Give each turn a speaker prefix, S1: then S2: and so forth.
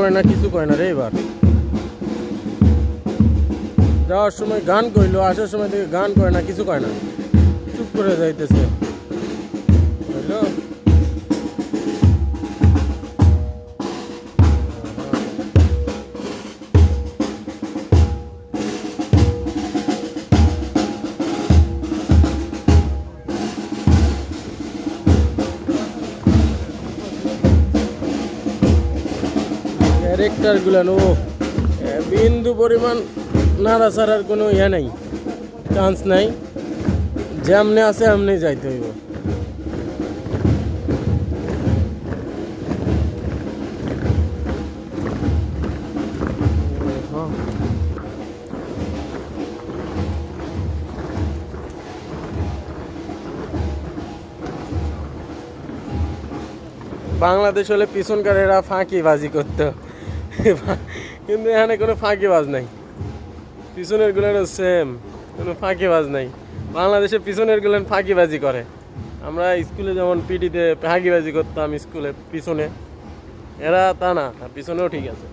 S1: করে না কিছু কয় না রে। এবার যাওয়ার সময় গান কইলো, আসার সময় থেকে গান করে না কিছু কয় না, চুপ করে যাইতেছে বুঝলো। ক্যারেক্টার গুলা নো বিন্দু পরিমাণ নাড়াচাড়ার কোনো ইয়ে নাই, চান্স নাই, যেমনে আছে এমনি যাইতে হইব। বাংলাদেশ হলে পিছনকারেরা ফাঁকিবাজি করতো, কিন্তু এখানে কোনো ফাঁকিবাজ নাই, পিছনের গুলো সেম, কোনো ফাঁকিবাজ নাই। বাংলাদেশে পিছনের গুলো ফাঁকিবাজি করে। আমরা স্কুলে যেমন পিটিতে ফাঁকিবাজি করতাম স্কুলে পিছনে, এরা তা না, পিছনেও ঠিক আছে।